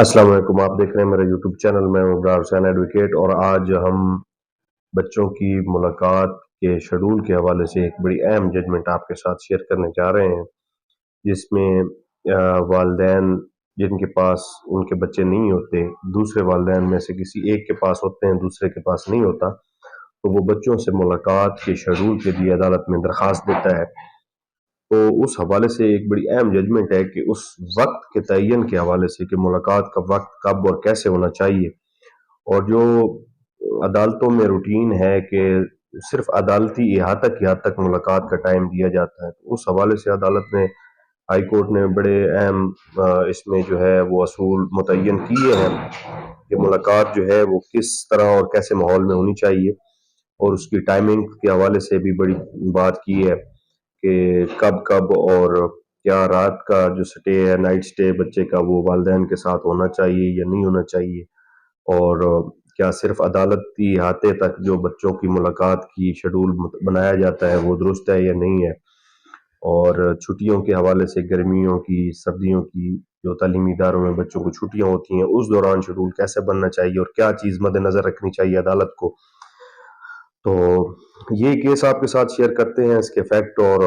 السلام علیکم، آپ دیکھ رہے ہیں میرا یوٹیوب چینل. میں ہوں ابرار حسین ایڈوکیٹ، اور آج ہم بچوں کی ملاقات کے شیڈول کے حوالے سے ایک بڑی اہم ججمنٹ آپ کے ساتھ شیئر کرنے جا رہے ہیں، جس میں والدین جن کے پاس ان کے بچے نہیں ہوتے، دوسرے والدین میں سے کسی ایک کے پاس ہوتے ہیں، دوسرے کے پاس نہیں ہوتا، تو وہ بچوں سے ملاقات کے شیڈول کے لیے عدالت میں درخواست دیتا ہے. تو اس حوالے سے ایک بڑی اہم ججمنٹ ہے کہ اس وقت کے تعین کے حوالے سے کہ ملاقات کا وقت کب اور کیسے ہونا چاہیے. اور جو عدالتوں میں روٹین ہے کہ صرف عدالتی احاطہ کی حد تک ملاقات کا ٹائم دیا جاتا ہے، تو اس حوالے سے عدالت نے، ہائی کورٹ نے بڑے اہم اس میں جو ہے وہ اصول متعین کیے ہیں کہ ملاقات جو ہے وہ کس طرح اور کیسے ماحول میں ہونی چاہیے. اور اس کی ٹائمنگ کے حوالے سے بھی بڑی بات کی ہے کہ کب کب اور کیا رات کا جو سٹے ہے، نائٹ سٹے بچے کا، وہ والدین کے ساتھ ہونا چاہیے یا نہیں ہونا چاہیے. اور کیا صرف عدالتی احاطے تک جو بچوں کی ملاقات کی شیڈول بنایا جاتا ہے وہ درست ہے یا نہیں ہے. اور چھٹیوں کے حوالے سے گرمیوں کی، سردیوں کی جو تعلیمی اداروں میں بچوں کو چھٹیاں ہوتی ہیں، اس دوران شیڈول کیسے بننا چاہیے اور کیا چیز مد نظر رکھنی چاہیے عدالت کو. تو یہ کیس آپ کے ساتھ شیئر کرتے ہیں، اس کے فیکٹ، اور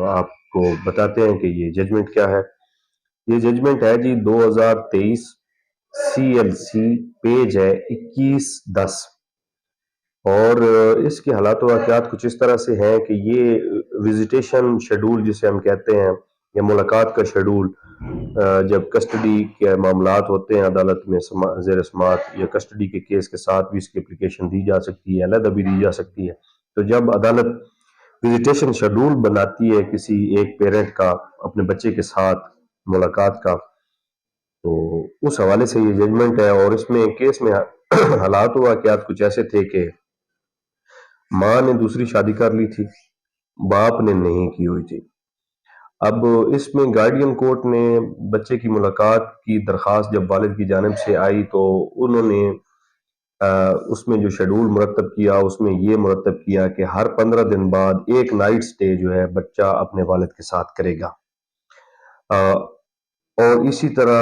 آپ کو بتاتے ہیں کہ یہ ججمنٹ کیا ہے. یہ ججمنٹ ہے جی 2023 CLC، پیج ہے 2110. اور اس کے حالات و واقعات کچھ اس طرح سے ہیں کہ یہ وزیٹیشن شیڈول جسے ہم کہتے ہیں، یا ملاقات کا شیڈول، جب کسٹڈی کے معاملات ہوتے ہیں عدالت میں زیر سماعت، یا کسٹڈی کے کیس کے ساتھ بھی اس کی اپلیکیشن دی جا سکتی ہے، علیحدہ بھی دی جا سکتی ہے. تو جب عدالت وزیٹیشن شیڈول بناتی ہے کسی ایک پیرنٹ کا اپنے بچے کے ساتھ ملاقات کا، تو اس حوالے سے یہ ججمنٹ ہے. اور اس میں کیس میں حالات و واقعات کچھ ایسے تھے کہ ماں نے دوسری شادی کر لی تھی، باپ نے نہیں کی ہوئی تھی. اب اس میں گارڈین کورٹ نے بچے کی ملاقات کی درخواست جب والد کی جانب سے آئی، تو انہوں نے اس میں جو شیڈول مرتب کیا، اس میں یہ مرتب کیا کہ ہر 15 دن بعد ایک نائٹ سٹے جو ہے بچہ اپنے والد کے ساتھ کرے گا. اور اسی طرح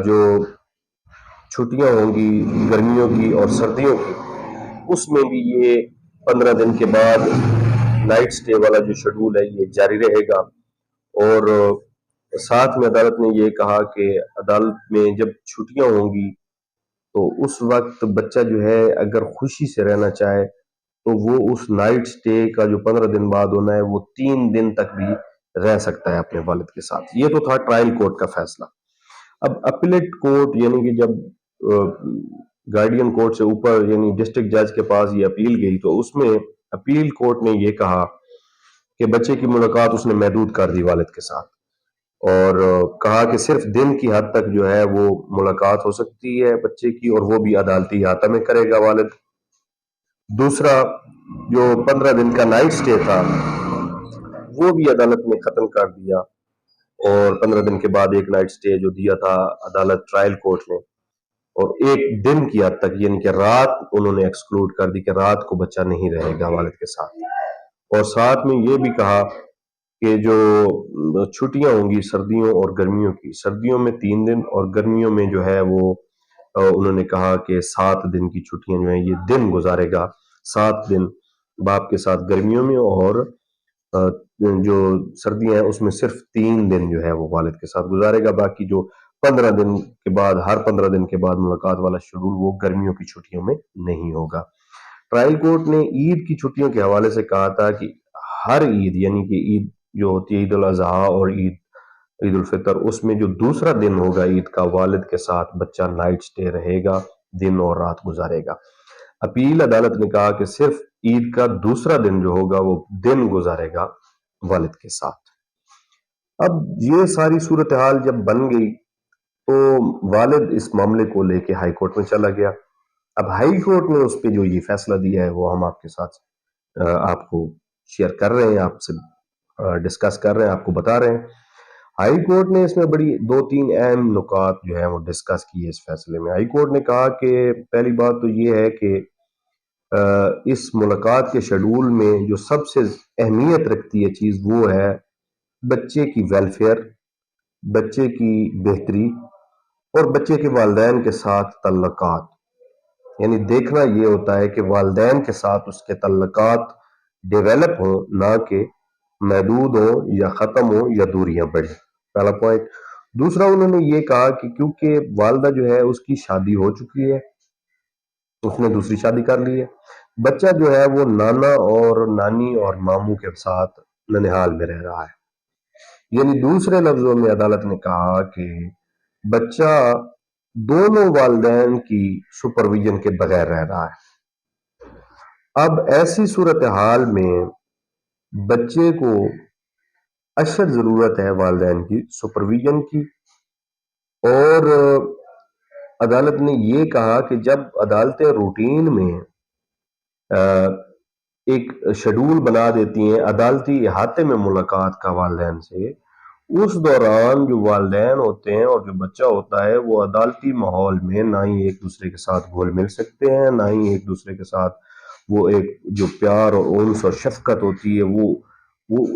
جو چھٹیاں ہوں گی گرمیوں کی اور سردیوں کی، اس میں بھی یہ 15 دن کے بعد نائٹ سٹے والا جو شیڈول ہے یہ جاری رہے گا. اور ساتھ میں عدالت نے یہ کہا کہ عدالت میں جب چھٹیاں ہوں گی تو اس وقت بچہ جو ہے اگر خوشی سے رہنا چاہے تو وہ اس نائٹ سٹے کا جو 15 دن بعد ہونا ہے وہ 3 دن تک بھی رہ سکتا ہے اپنے والد کے ساتھ. یہ تو تھا ٹرائل کورٹ کا فیصلہ. اب اپیلیٹ کورٹ، یعنی کہ جب گارڈین کورٹ سے اوپر یعنی ڈسٹرکٹ جج کے پاس یہ اپیل گئی، تو اس میں اپیل کورٹ نے یہ کہا کہ بچے کی ملاقات اس نے محدود کر دی والد کے ساتھ، اور کہا کہ صرف دن کی حد تک جو ہے وہ ملاقات ہو سکتی ہے بچے کی، اور وہ بھی عدالتی احاطہ میں کرے گا والد. دوسرا جو 15 دن کا نائٹ سٹے تھا وہ بھی عدالت نے ختم کر دیا، اور 15 دن کے بعد ایک نائٹ سٹے جو دیا تھا عدالت ٹرائل کورٹ نے، اور ایک دن کی حد تک یعنی کہ رات انہوں نے ایکسکلوڈ کر دی کہ رات کو بچہ نہیں رہے گا والد کے ساتھ. اور ساتھ میں یہ بھی کہا کہ جو چھٹیاں ہوں گی سردیوں اور گرمیوں کی، سردیوں میں 3 دن اور گرمیوں میں جو ہے وہ انہوں نے کہا کہ 7 دن کی چھٹیاں جو ہیں یہ دن گزارے گا، 7 دن باپ کے ساتھ گرمیوں میں، اور جو سردیاں ہیں اس میں صرف 3 دن جو ہے وہ والد کے ساتھ گزارے گا. باقی جو 15 دن کے بعد، ہر 15 دن کے بعد ملاقات والا شیڈول وہ گرمیوں کی چھٹیوں میں نہیں ہوگا. ٹرائل کورٹ نے عید کی چھٹیوں کے حوالے سے کہا تھا کہ ہر عید، یعنی کہ عید جو ہوتی ہے عید الاضحیٰ اور عید الفطر، اس میں جو دوسرا دن ہوگا عید کا، والد کے ساتھ بچہ نائٹ سٹے رہے گا، دن اور رات گزارے گا. اپیل عدالت نے کہا کہ صرف عید کا دوسرا دن جو ہوگا وہ دن گزارے گا والد کے ساتھ. اب یہ ساری صورتحال جب بن گئی تو والد اس معاملے کو لے کے ہائی کورٹ میں چلا گیا. اب ہائی کورٹ نے اس پہ جو یہ فیصلہ دیا ہے وہ ہم آپ کے ساتھ آپ کو شیئر کر رہے ہیں، آپ سے ڈسکس کر رہے ہیں، آپ کو بتا رہے ہیں. ہائی کورٹ نے اس میں بڑی 2-3 اہم نکات جو ہیں وہ ڈسکس کیے اس فیصلے میں. ہائی کورٹ نے کہا کہ پہلی بات تو یہ ہے کہ اس ملاقات کے شیڈول میں جو سب سے اہمیت رکھتی ہے چیز وہ ہے بچے کی ویلفیئر، بچے کی بہتری اور بچے کے والدین کے ساتھ تعلقات، یعنی دیکھنا یہ ہوتا ہے کہ والدین کے ساتھ اس کے تعلقات ڈیولپ ہوں، نہ کہ محدود ہوں یا ختم ہوں یا دوریاں بڑھیں. پہلا پوائنٹ. دوسرا انہوں نے یہ کہا کہ کیونکہ والدہ جو ہے اس کی شادی ہو چکی ہے، اس نے دوسری شادی کر لی ہے، بچہ جو ہے وہ نانا اور نانی اور ماموں کے ساتھ ننہال میں رہ رہا ہے. یعنی دوسرے لفظوں میں عدالت نے کہا کہ بچہ دونوں والدین کی سپرویژن کے بغیر رہ رہا ہے. اب ایسی صورتحال میں بچے کو اشد ضرورت ہے والدین کی سپرویژن کی. اور عدالت نے یہ کہا کہ جب عدالتیں روٹین میں ایک شیڈول بنا دیتی ہیں عدالتی احاطے میں ملاقات کا والدین سے، اس دوران جو والدین ہوتے ہیں اور جو بچہ ہوتا ہے وہ عدالتی ماحول میں نہ ہی ایک دوسرے کے ساتھ گھل مل سکتے ہیں، نہ ہی ایک دوسرے کے ساتھ وہ ایک جو پیار اور انس اور شفقت ہوتی ہے وہ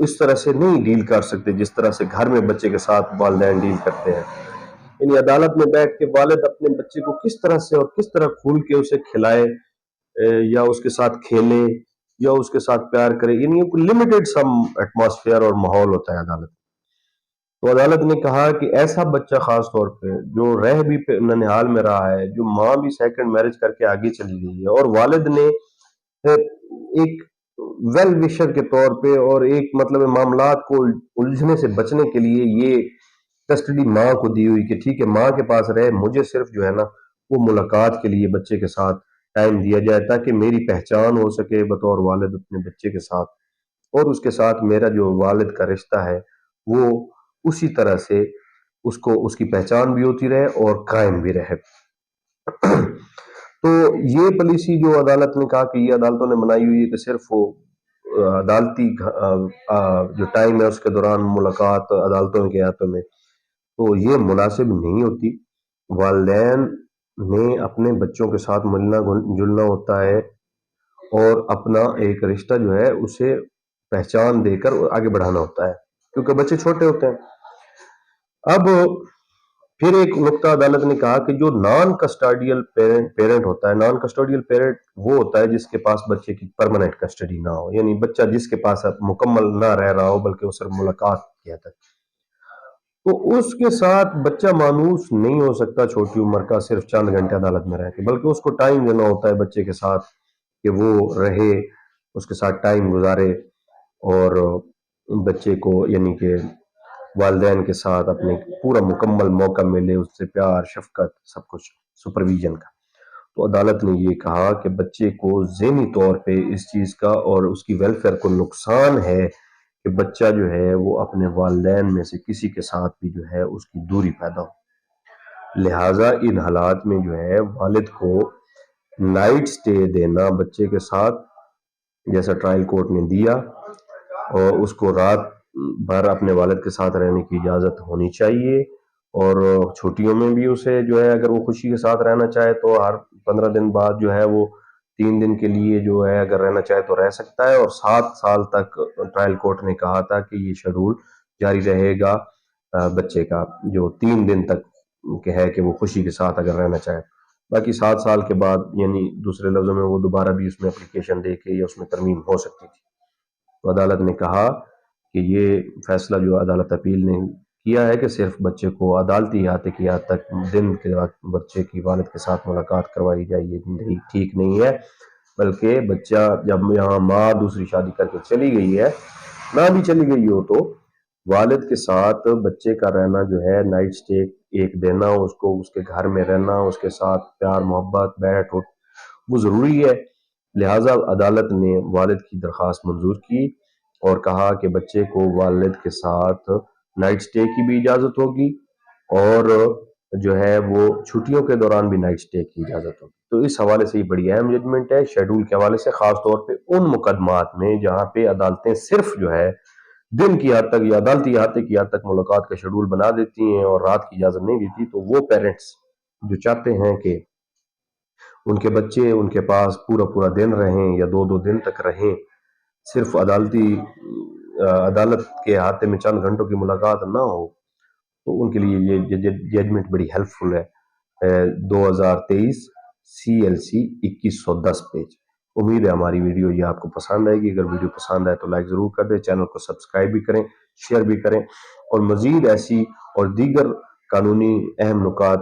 اس طرح سے نہیں ڈیل کر سکتے جس طرح سے گھر میں بچے کے ساتھ والدین ڈیل کرتے ہیں. یعنی عدالت میں بیٹھ کے والد اپنے بچے کو کس طرح سے اور کس طرح کھول کے اسے کھلائے یا اس کے ساتھ کھیلے یا اس کے ساتھ پیار کرے، یعنی ایک لمیٹڈ سم ایٹماسفیئر اور ماحول ہوتا ہے عدالت. تو عدالت نے کہا کہ ایسا بچہ خاص طور پہ جو رہ بھی ننہال میں رہا ہے، جو ماں بھی سیکنڈ میرج کر کے آگے چلی گئی ہے اور والد نے ایک ویل وشر کے طور پہ اور ایک مطلب معاملات کو الجھنے سے بچنے کے لیے یہ کسٹڈی ماں کو دی ہوئی کہ ٹھیک ہے ماں کے پاس رہے، مجھے صرف جو ہے نا وہ ملاقات کے لیے بچے کے ساتھ ٹائم دیا جائے تاکہ میری پہچان ہو سکے بطور والد اپنے بچے کے ساتھ، اور اس کے ساتھ میرا جو والد کا رشتہ ہے وہ اسی طرح سے اس کو اس کی پہچان بھی ہوتی رہے اور قائم بھی رہے. تو یہ پالیسی جو عدالت نے کہا کہ یہ عدالتوں نے بنائی ہوئی ہے کہ صرف وہ عدالتی جو ٹائم ہے اس کے دوران ملاقات عدالتوں کے ہاتھوں میں، تو یہ مناسب نہیں ہوتی. والدین نے اپنے بچوں کے ساتھ ملنا جلنا ہوتا ہے اور اپنا ایک رشتہ جو ہے اسے پہچان دے کر آگے بڑھانا ہوتا ہے کیونکہ بچے چھوٹے ہوتے ہیں. اب پھر ایک نقطہ عدالت نے کہا کہ جو نان کسٹوڈیل پیرنٹ ہوتا ہے، نان کسٹوڈیل پیرنٹ وہ ہوتا ہے جس کے پاس بچے کی پرماننٹ کسٹڈی نہ ہو، یعنی بچہ جس کے پاس مکمل نہ رہ رہا ہو بلکہ وہ صرف ملاقات کیا تک، تو اس کے ساتھ بچہ مانوس نہیں ہو سکتا چھوٹی عمر کا صرف چند گھنٹے عدالت میں رہ کے، بلکہ اس کو ٹائم دینا ہوتا ہے بچے کے ساتھ کہ وہ رہے، اس کے ساتھ ٹائم گزارے اور بچے کو یعنی کہ والدین کے ساتھ اپنے پورا مکمل موقع ملے، اس سے پیار شفقت سب کچھ سپرویژن کا. تو عدالت نے یہ کہا کہ بچے کو ذہنی طور پہ اس چیز کا اور اس کی ویلفیئر کو نقصان ہے کہ بچہ جو ہے وہ اپنے والدین میں سے کسی کے ساتھ بھی جو ہے اس کی دوری پیدا ہو. لہٰذا ان حالات میں جو ہے والد کو نائٹ سٹے دینا بچے کے ساتھ جیسا ٹرائل کورٹ نے دیا، اور اس کو رات بھر اپنے والد کے ساتھ رہنے کی اجازت ہونی چاہیے، اور چھٹیوں میں بھی اسے جو ہے اگر وہ خوشی کے ساتھ رہنا چاہے تو ہر 15 دن بعد جو ہے وہ 3 دن کے لیے جو ہے اگر رہنا چاہے تو رہ سکتا ہے. اور 7 سال تک ٹرائل کورٹ نے کہا تھا کہ یہ شیڈول جاری رہے گا بچے کا، جو 3 دن تک ہے کہ وہ خوشی کے ساتھ اگر رہنا چاہے. باقی 7 سال کے بعد یعنی دوسرے لفظوں میں وہ دوبارہ بھی اس میں اپلیکیشن دے کے یا اس میں ترمیم ہو سکتی تھی. تو عدالت نے کہا کہ یہ فیصلہ جو عدالت اپیل نے کیا ہے کہ صرف بچے کو عدالتی احاطے کی حد تک دن کے وقت بچے کی والد کے ساتھ ملاقات کروائی جائے، یہ ٹھیک نہیں ہے، بلکہ بچہ جب یہاں ماں دوسری شادی کر کے چلی گئی ہے، نہ بھی چلی گئی ہو تو والد کے ساتھ بچے کا رہنا جو ہے نائٹ سٹے ایک دینا، اس کو اس کے گھر میں رہنا، اس کے ساتھ پیار محبت بیٹھ اٹھ وہ ضروری ہے. لہٰذا عدالت نے والد کی درخواست منظور کی اور کہا کہ بچے کو والد کے ساتھ نائٹ سٹے کی بھی اجازت ہوگی اور جو ہے وہ چھٹیوں کے دوران بھی نائٹ سٹے کی اجازت ہوگی. تو اس حوالے سے یہ بڑی اہم ججمنٹ ہے شیڈول کے حوالے سے، خاص طور پہ ان مقدمات میں جہاں پہ عدالتیں صرف جو ہے دن کی حد تک یا عدالتی احاطے کی حد تک ملاقات کا شیڈول بنا دیتی ہیں اور رات کی اجازت نہیں دیتی. تو وہ پیرنٹس جو چاہتے ہیں کہ ان کے بچے ان کے پاس پورا دن رہیں یا 2 دن تک رہیں، صرف عدالت کے احاطے میں چند گھنٹوں کی ملاقات نہ ہو، تو ان کے لیے یہ ججمنٹ بڑی ہیلپ فل ہے. 2023 CLC 2110 پیج۔ امید ہے ہماری ویڈیو یہ آپ کو پسند آئے گی۔ اگر ویڈیو پسند آئے تو لائک ضرور کر دیں، چینل کو سبسکرائب بھی کریں، شیئر بھی کریں، اور مزید ایسی اور دیگر قانونی اہم نکات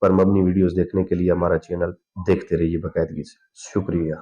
پر مبنی ویڈیوز دیکھنے کے لیے ہمارا چینل دیکھتے رہیے باقاعدگی سے۔ شکریہ۔